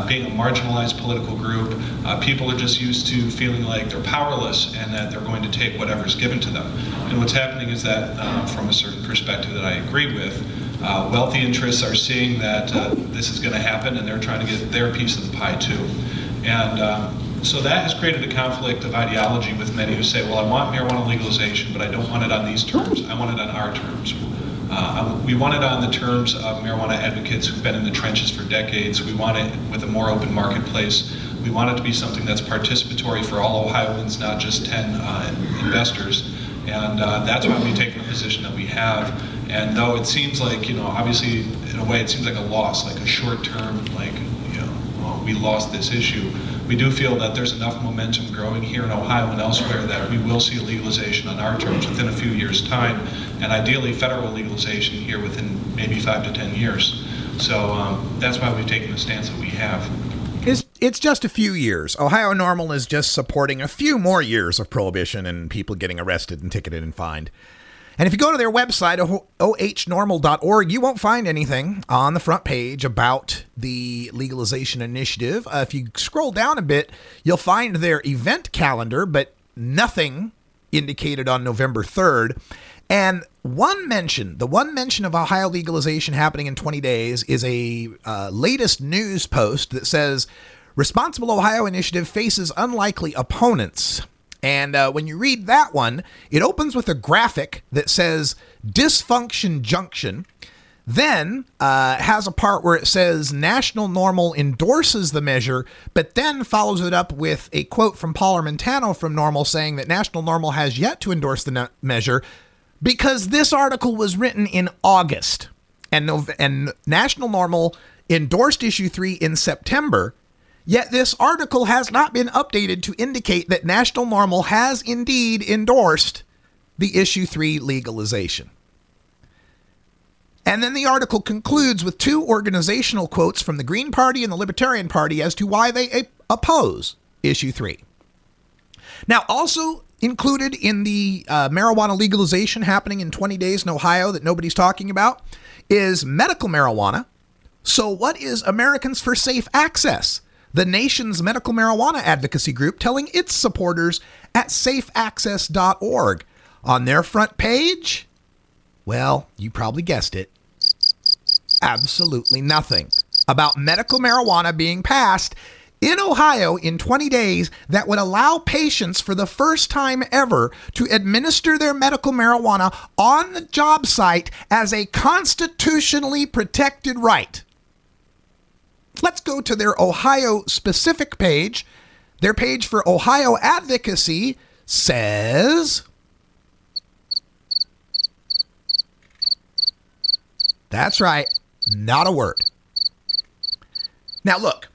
being a marginalized political group, people are just used to feeling like they're powerless and that they're going to take whatever's given to them. And what's happening is that, from a certain perspective that I agree with, wealthy interests are seeing that this is going to happen and they're trying to get their piece of the pie too. And so that has created a conflict of ideology with many who say, well, I want marijuana legalization, but I don't want it on these terms. I want it on our terms. We want it on the terms of marijuana advocates who've been in the trenches for decades. We want it with a more open marketplace. We want it to be something that's participatory for all Ohioans, not just 10 investors. And that's why we've taken the position that we have. And though it seems like, obviously, in a way, it seems like a loss, like a short term, like, well, we lost this issue. We do feel that there's enough momentum growing here in Ohio and elsewhere that we will see a legalization on our terms within a few years' time, and ideally federal legalization here within maybe 5 to 10 years. So that's why we've taken the stance that we have.
It's just a few years. Ohio Normal is just supporting a few more years of prohibition and people getting arrested and ticketed and fined. And if you go to their website, ohnormal.org, you won't find anything on the front page about the legalization initiative. If you scroll down a bit, you'll find their event calendar, but nothing indicated on November 3rd. And the one mention of Ohio legalization happening in 20 days is a latest news post that says, Responsible Ohio Initiative faces unlikely opponents. And when you read that one, it opens with a graphic that says Dysfunction Junction, then has a part where it says National Normal endorses the measure, but then follows it up with a quote from Paul Armentano from Normal saying that National Normal has yet to endorse the measure because this article was written in August. And National Normal endorsed issue 3 in September. Yet this article has not been updated to indicate that National Normal has indeed endorsed the issue 3 legalization. And then the article concludes with 2 organizational quotes from the Green Party and the Libertarian Party as to why they oppose issue 3. Now, also included in the marijuana legalization happening in 20 days in Ohio that nobody's talking about is medical marijuana. So what is Americans for Safe Access, the nation's medical marijuana advocacy group, telling its supporters at safeaccess.org? On their front page, well, you probably guessed it, absolutely nothing about medical marijuana being passed in Ohio in 20 days that would allow patients for the first time ever to administer their medical marijuana on the job site as a constitutionally protected right. Let's go to their Ohio-specific page. Their page for Ohio advocacy says, that's right, not a word. Now look,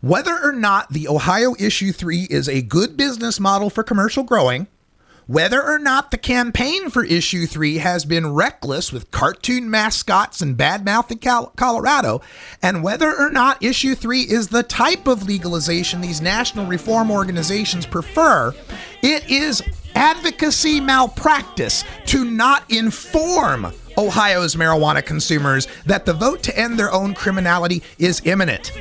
whether or not the Ohio issue 3 is a good business model for commercial growing, whether or not the campaign for issue 3 has been reckless with cartoon mascots and bad-mouthing Colorado, and whether or not issue 3 is the type of legalization these national reform organizations prefer, it is advocacy malpractice to not inform Ohio's marijuana consumers that the vote to end their own criminality is imminent.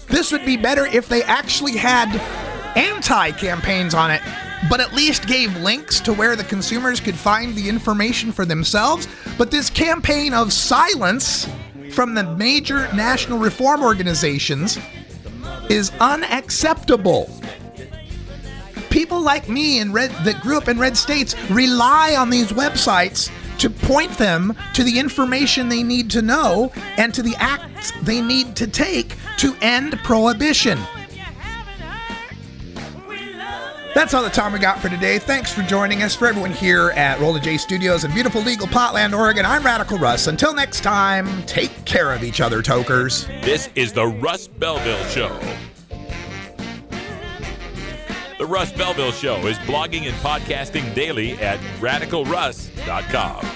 This would be better if they actually had anti-campaigns on it, but at least gave links to where the consumers could find the information for themselves. But this campaign of silence from the major national reform organizations is unacceptable. People like me that grew up in red states rely on these websites to point them to the information they need to know and to the acts they need to take to end prohibition. That's all the time we got for today. Thanks for joining us. For everyone here at Rolla J Studios in beautiful legal Potland, Oregon, I'm Radical Russ. Until next time, take care of each other, tokers.
This is the Russ Belville Show. The Russ Belville Show is blogging and podcasting daily at radicalruss.com.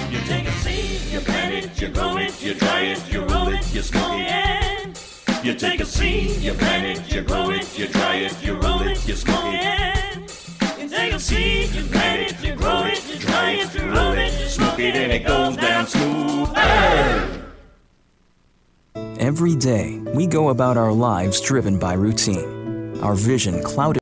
You take a seed, you plant it, you grow it, you dry it, you roll it, you smoke it. You take a seed, you plant it, you grow it, you dry it, you roll it, you smoke it. You take a seed, you plant it, you grow it, you dry it, you roll it, you smoke it, and it goes down smooth.
Every day, we go about our lives driven by routine. Our vision clouded